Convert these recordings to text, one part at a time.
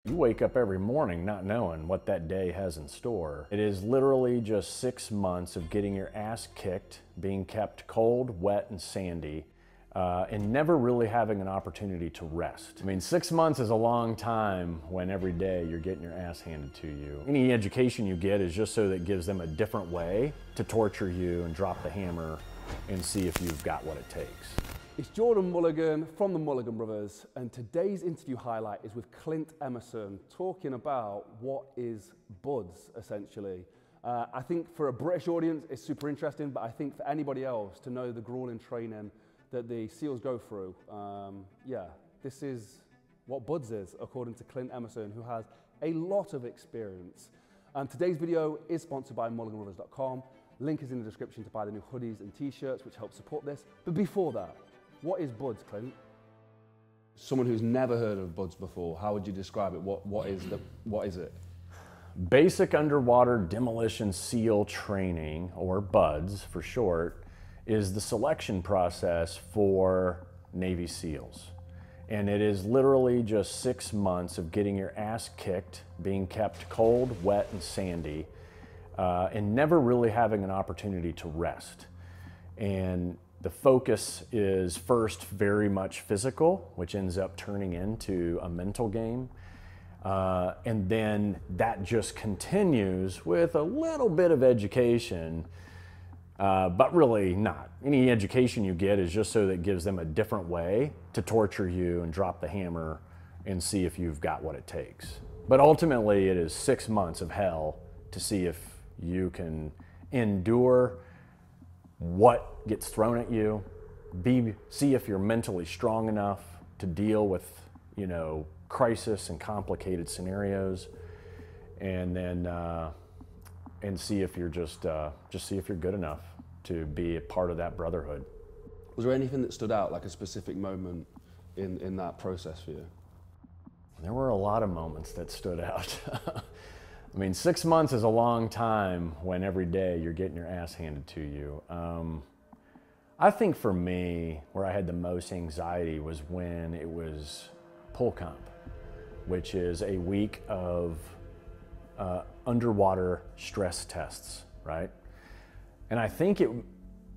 You wake up every morning not knowing what that day has in store. It is literally just 6 months of getting your ass kicked, being kept cold, wet, and sandy, and never really having an opportunity to rest. I mean, 6 months is a long time when every day you're getting your ass handed to you. Any education you get is just so that it gives them a different way to torture you and drop the hammer and see if you've got what it takes. It's Jordan Mulligan from the Mulliganbrothers, and today's interview highlight is with Clint Emerson, talking about what is buds, essentially. I think for a British audience, it's super interesting, but I think for anybody else to know the grueling training that the SEALs go through, this is what buds is, according to Clint Emerson, who has a lot of experience. Today's video is sponsored by Mulliganbrothers.com. Link is in the description to buy the new hoodies and t-shirts, which help support this. But before that, what is buds, Clint? Someone who's never heard of buds before, how would you describe it? What is it? Basic underwater demolition SEAL training, or BUDS for short, is the selection process for Navy SEALs. And it is literally just 6 months of getting your ass kicked, being kept cold, wet, and sandy, and never really having an opportunity to rest. And the focus is first very much physical, which ends up turning into a mental game. And then that just continues with a little bit of education, but really not. Any education you get is just so that it gives them a different way to torture you and drop the hammer and see if you've got what it takes. But ultimately it is 6 months of hell to see if you can endure what gets thrown at you, see if you're mentally strong enough to deal with, crisis and complicated scenarios, and then and see if you're just see if you're good enough to be a part of that brotherhood. Was there anything that stood out, like a specific moment in that process for you? There were a lot of moments that stood out. I mean, 6 months is a long time when every day you're getting your ass handed to you. I think for me, where I had the most anxiety was when it was pull comp, which is a week of underwater stress tests, right? And I think it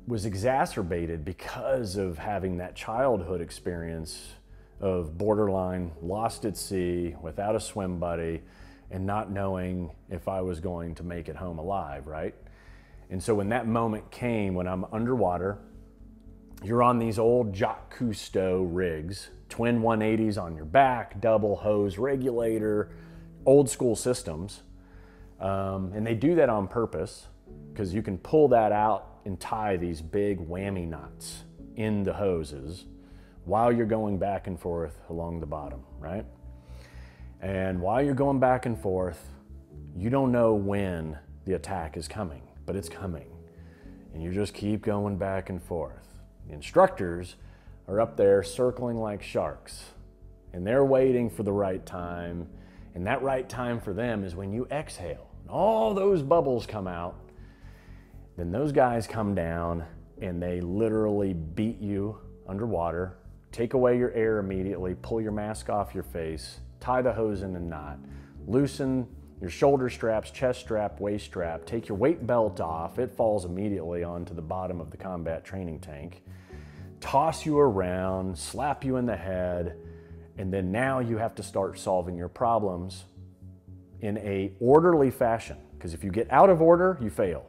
was exacerbated because of having that childhood experience of borderline lost at sea, without a swim buddy, and not knowing if I was going to make it home alive, right? And so when that moment came, when I'm underwater, you're on these old Jacques Cousteau rigs, twin 180s on your back, double hose regulator, old school systems. And they do that on purpose because you can pull that out and tie these big whammy knots in the hoses while you're going back and forth along the bottom, right? And while you're going back and forth, you don't know when the attack is coming, but it's coming. And you just keep going back and forth. The instructors are up there circling like sharks, and they're waiting for the right time. And that right time for them is when you exhale, and all those bubbles come out. Then those guys come down and they literally beat you underwater, take away your air immediately, pull your mask off your face, tie the hose in a knot, loosen your shoulder straps, chest strap, waist strap, take your weight belt off, it falls immediately onto the bottom of the combat training tank, toss you around, slap you in the head, and then now you have to start solving your problems in a orderly fashion, because if you get out of order, you fail.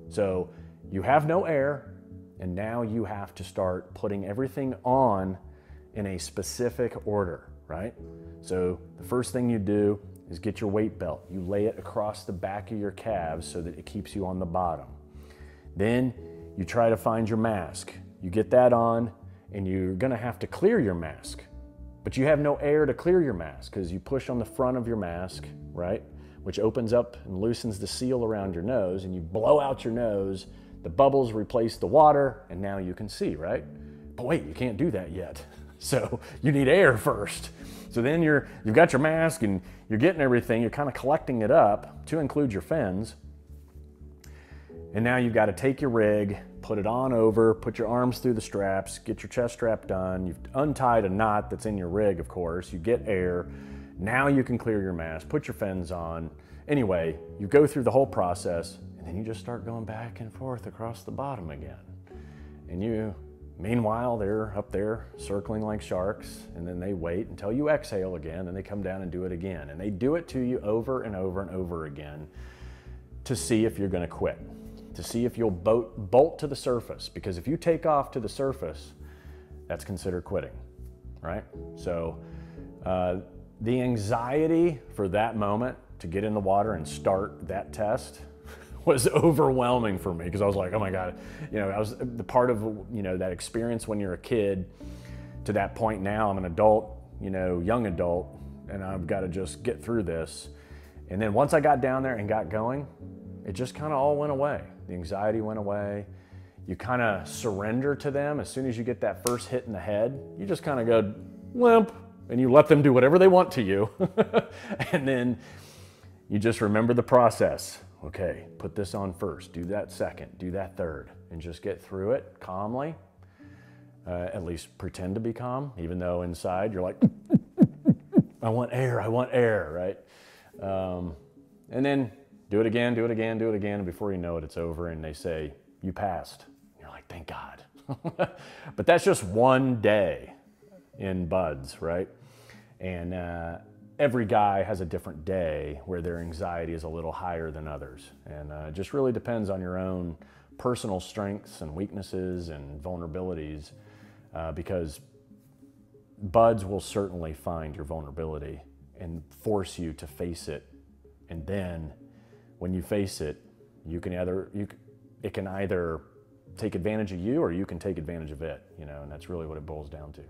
So you have no air, and now you have to start putting everything on in a specific order, right? So the first thing you do is get your weight belt. You lay it across the back of your calves so that it keeps you on the bottom. Then you try to find your mask. You get that on, and you're gonna have to clear your mask, but you have no air to clear your mask because you push on the front of your mask, right? Which opens up and loosens the seal around your nose, and you blow out your nose, the bubbles replace the water, and now you can see, right? But wait, you can't do that yet. So you need air first. So then you've got your mask and you're getting everything, you're kind of collecting it up to include your fins. And now you've got to take your rig, put it on over, put your arms through the straps, get your chest strap done. You've untied a knot that's in your rig, of course. You get air, Now you can clear your mask, put your fins on. Anyway, you go through the whole process, and then you just start going back and forth across the bottom again. And meanwhile, they're up there circling like sharks, and then they wait until you exhale again, and they come down and do it again. And they do it to you over and over and over again to see if you're gonna quit, to see if you'll bolt to the surface. Because if you take off to the surface, that's considered quitting, right? So the anxiety for that moment to get in the water and start that test was overwhelming for me, because I was like, oh my God, I was the part of, that experience when you're a kid to that point. Now I'm an adult, young adult, and I've got to just get through this. And then once I got down there and got going, it just kind of all went away. The anxiety went away. You kind of surrender to them. As soon as you get that first hit in the head, you just kind of go limp, and you let them do whatever they want to you. And then you just remember the process. Okay, put this on first, do that second, do that third, and just get through it calmly. At least pretend to be calm, even though inside you're like, I want air, right? And then do it again, and before you know it, it's over, and they say, you passed. You're like, thank God. But that's just one day in BUD/S, right? And every guy has a different day where their anxiety is a little higher than others. And it just really depends on your own personal strengths and weaknesses and vulnerabilities, because BUD/S will certainly find your vulnerability and force you to face it. And then when you face it, it can either take advantage of you, or you can take advantage of it, and that's really what it boils down to.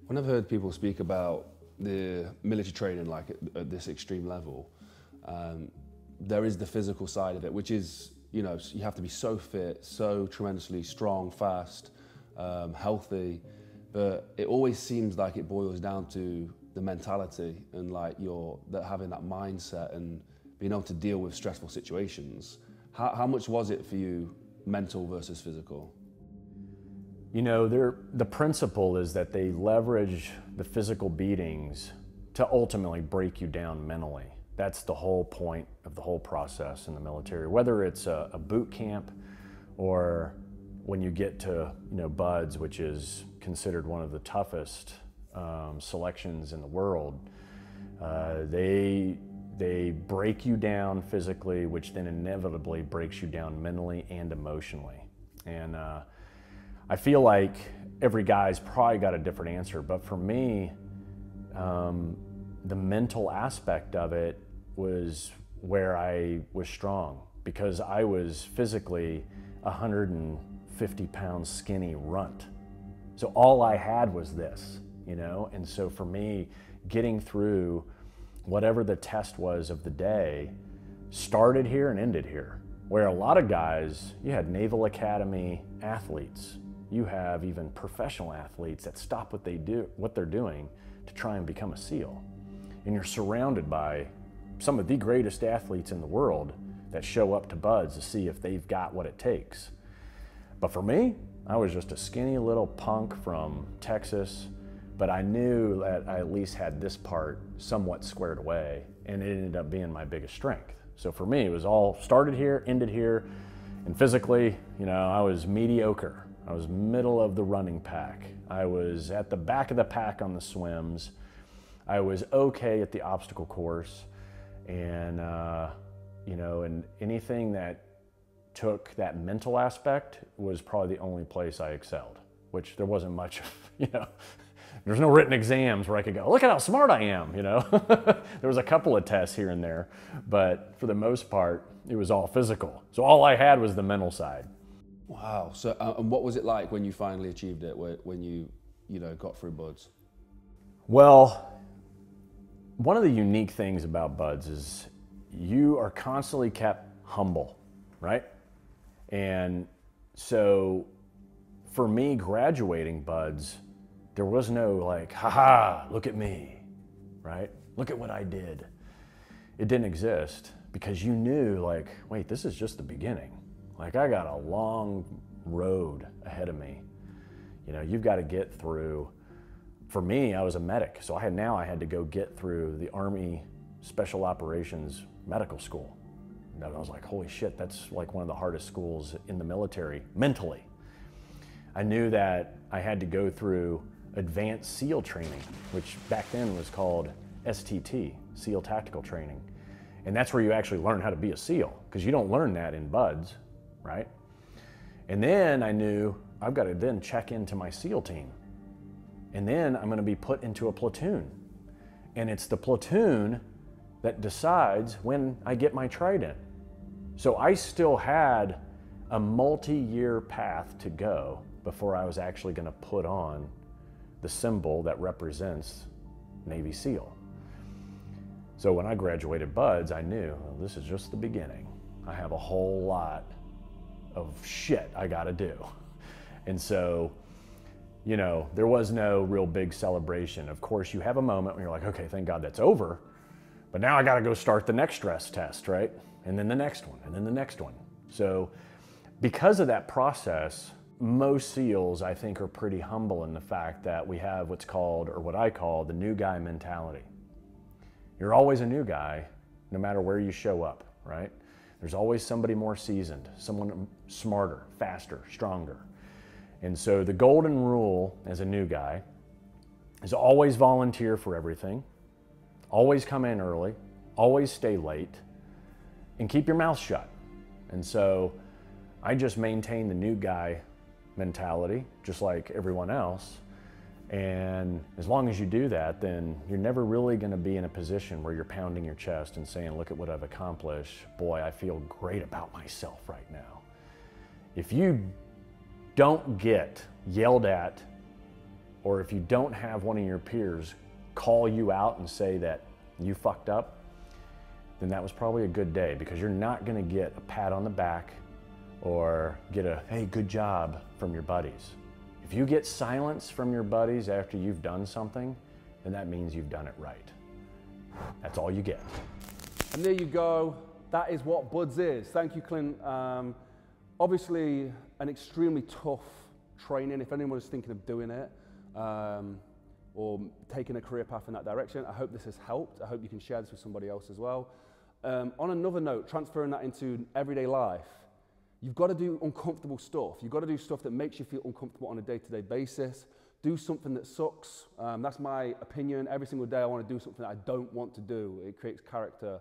When I've heard people speak about the military training, like at this extreme level, there is the physical side of it, which is, you have to be so fit, so tremendously strong, fast, healthy, but it always seems like it boils down to the mentality and like having that mindset and being able to deal with stressful situations. How much was it for you, mental versus physical? The principle is that they leverage the physical beatings to ultimately break you down mentally. That's the whole point of the whole process in the military, whether it's a boot camp or when you get to BUD/S, which is considered one of the toughest selections in the world. They break you down physically, which then inevitably breaks you down mentally and emotionally. And I feel like every guy's probably got a different answer, but for me, the mental aspect of it was where I was strong, because I was physically 150-pound skinny runt. So all I had was this, and so for me, getting through whatever the test was of the day started here and ended here. Where a lot of guys, you had Naval Academy athletes, you have even professional athletes that stop what they're doing to try and become a SEAL. And you're surrounded by some of the greatest athletes in the world that show up to BUD/S to see if they've got what it takes. But for me, I was just a skinny little punk from Texas, but I knew that I at least had this part somewhat squared away, and it ended up being my biggest strength. So for me, it was all started here, ended here, and physically, I was mediocre. I was middle of the running pack. I was at the back of the pack on the swims. I was okay at the obstacle course, and and anything that took that mental aspect was probably the only place I excelled, which there wasn't much of, there's no written exams where I could go, look at how smart I am, There was a couple of tests here and there, but for the most part, it was all physical. So all I had was the mental side. Wow. So, and what was it like when you finally achieved it, when you got through BUD/S? Well, one of the unique things about BUD/S is you are constantly kept humble, right? And so for me, graduating BUD/S, there was no like, haha, look at me, right? Look at what I did. It didn't exist, because you knew like, wait, this is just the beginning. Like, I got a long road ahead of me. You've got to get through for me, I was a medic, so I had to go get through the Army Special Operations Medical School. And I was like, holy shit, that's like one of the hardest schools in the military, mentally. I knew that I had to go through advanced SEAL training, which back then was called STT, SEAL Tactical Training. And that's where you actually learn how to be a SEAL, because you don't learn that in BUD/S, right? And then I knew I've got to then check into my SEAL team. And then I'm going to be put into a platoon. And it's the platoon that decides when I get my trident. So I still had a multi-year path to go before I was actually going to put on the symbol that represents Navy SEAL. So when I graduated BUD/S, I knew, well, this is just the beginning. I have a whole lot of shit I got to do. And so, you know, there was no real big celebration. Of course, you have a moment when you're like, okay, thank God that's over, but now I got to go start the next stress test, right? And then the next one, and then the next one. So because of that process, most SEALs, I think, are pretty humble in the fact that we have what's called, or what I call, the new guy mentality. You're always a new guy, no matter where you show up, right? There's always somebody more seasoned, someone smarter, faster, stronger. And so the golden rule as a new guy is always volunteer for everything, always come in early, always stay late, and keep your mouth shut. And so I just maintain the new guy mentality, just like everyone else. And as long as you do that, then you're never really going to be in a position where you're pounding your chest and saying, look at what I've accomplished. Boy, I feel great about myself right now. If you don't get yelled at, or if you don't have one of your peers call you out and say that you fucked up, then that was probably a good day, because you're not going to get a pat on the back or get a, hey, good job from your buddies. If you get silence from your buddies after you've done something, then that means you've done it right. That's all you get. And there you go. That is what BUD/S is. Thank you, Clint. Obviously, an extremely tough training. If anyone is thinking of doing it or taking a career path in that direction, I hope this has helped. I hope you can share this with somebody else as well. On another note, transferring that into everyday life, you've got to do uncomfortable stuff. You've got to do stuff that makes you feel uncomfortable on a day-to-day basis. Do something that sucks. That's my opinion. Every single day I want to do something that I don't want to do. It creates character.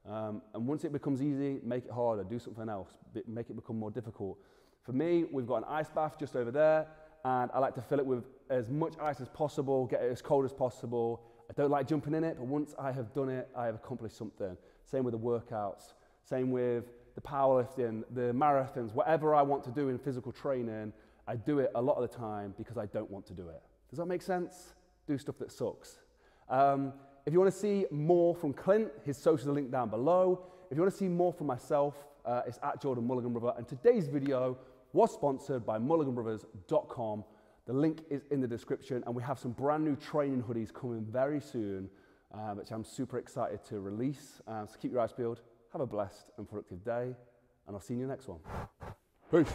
And once it becomes easy, make it harder. Do something else. Make it become more difficult. For me, we've got an ice bath just over there, and I like to fill it with as much ice as possible, get it as cold as possible. I don't like jumping in it, but once I have done it, I have accomplished something. Same with the workouts. Same with the powerlifting, the marathons, whatever I want to do in physical training, I do it a lot of the time because I don't want to do it. Does that make sense? Do stuff that sucks. If you want to see more from Clint, his socials are linked down below. If you want to see more from myself, it's at Jordan Mulliganbrother. And today's video was sponsored by Mulliganbrothers.com. The link is in the description, and we have some brand new training hoodies coming very soon, which I'm super excited to release. So keep your eyes peeled. Have a blessed and productive day, and I'll see you in the next one. Peace.